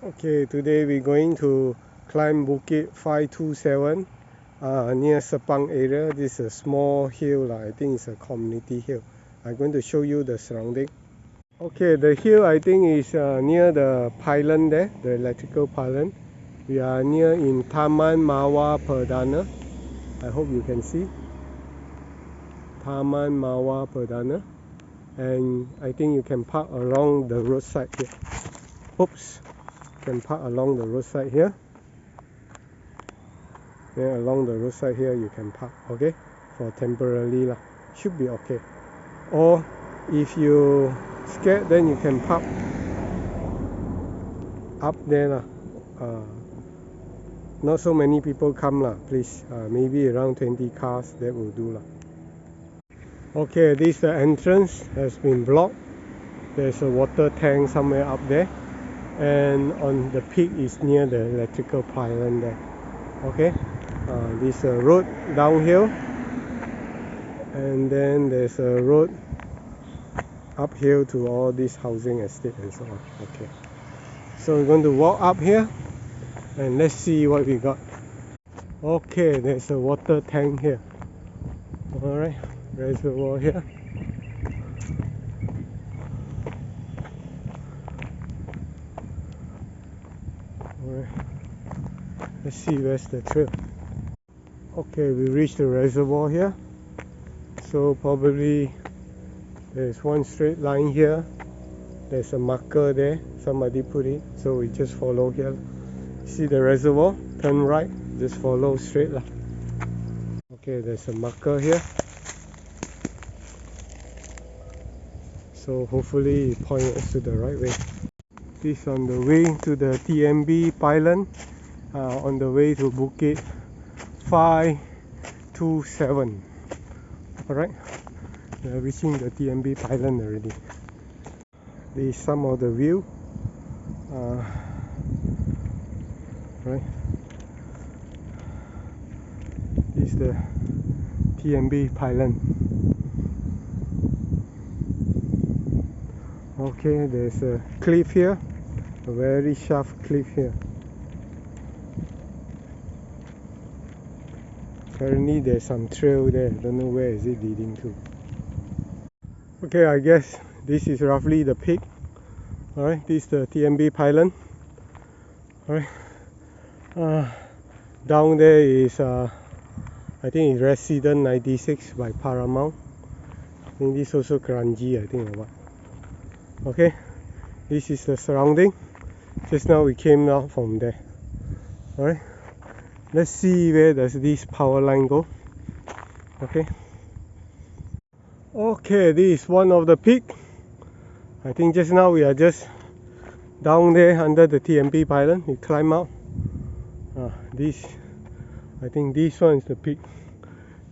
Okay, today we're going to climb Bukit 527 near Sepang area. This is a small hill, I think it's a community hill. I'm going to show you the surrounding. Okay, the hill I think is near the pylon there, the electrical pylon. We are near in Taman Mawar Perdana. I hope you can see. Taman Mawar Perdana. And I think you can park along the roadside here. Oops. Can park along the roadside here. Then along the roadside here you can park, okay, for temporarily lah. Should be okay. Or if you scared, then you can park up there lah. Not so many people come lah, please. Maybe around 20 cars, that will do lah. Okay, this the entrance has been blocked. There's a water tank somewhere up there. And on the peak is near the electrical pylon there. Okay, this road downhill, and then there's a road uphill to all this housing estate and so on. Okay, so we're going to walk up here and let's see what we got. Okay, there's a water tank here. Alright, reservoir here. Alright, let's see where's the trail. Okay, we reached the reservoir here. So probably there's one straight line here. There's a marker there, somebody put it. So we just follow here. See the reservoir? Turn right, just follow straight lah. Okay, there's a marker here. So hopefully it points us to the right way. This on the way to the TMB pylon, on the way to Bukit 527. Alright, we are reaching the TMB pylon already. This is some of the view. Right, this is the TMB pylon. Okay, there's a cliff here, a very sharp cliff here. Apparently there's some trail there, don't know where is it leading to. Okay, I guess this is roughly the peak. Alright, this is the TMB pylon. Alright, down there is I think it's Resident 96 by Paramount. I think this is also Kranji, I think, or what. Okay, this is the surrounding. Just now we came out from there. Alright, let's see where does this power line go. Okay, this is one of the peak. I think just now we are just down there under the TMB pylon. We climb out. This, I think this one is the peak.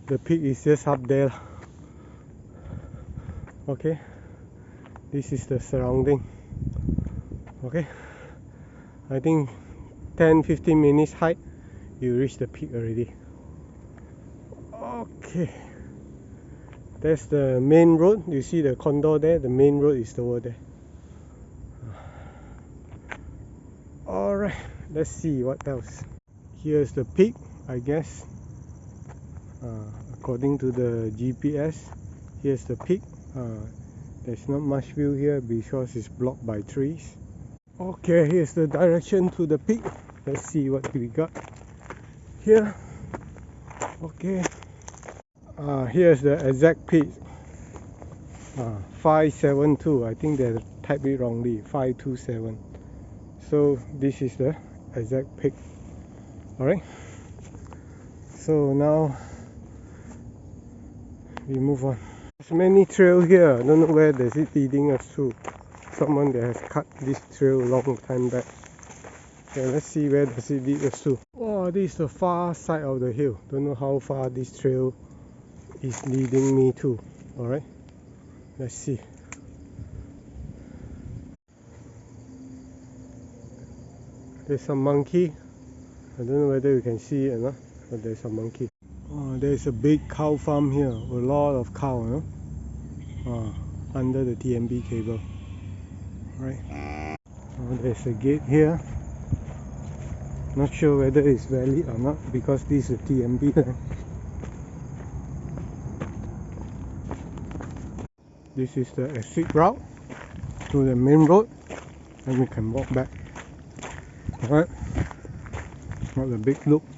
The peak is just up there. Okay, this is the surrounding. Okay, I think 10-15 minutes hike, you reach the peak already. Okay, that's the main road. You see the condo there, the main road is over there. Alright, let's see what else. Here's the peak, I guess. According to the GPS, here's the peak. There's not much view here because it's blocked by trees. Okay, here's the direction to the peak. Let's see what we got here. Okay, here's the exact peak. 572. I think they typed it wrongly. 527. So this is the exact peak. Alright, so now we move on. There's many trail here. I don't know where does it leading us to. Someone that has cut this trail a long time back. Okay, let's see where does it lead us to. Oh, this is the far side of the hill. Don't know how far this trail is leading me to. Alright, let's see. There's some monkey. I don't know whether you can see it or not, but there's a monkey. Oh, there's a big cow farm here. A lot of cow, you know? Under the TMB cable. Right. Oh, there's a gate here. Not sure whether it's valid or not because this is a TMB land. This is the exit route to the main road, and we can walk back. Alright, have a big look.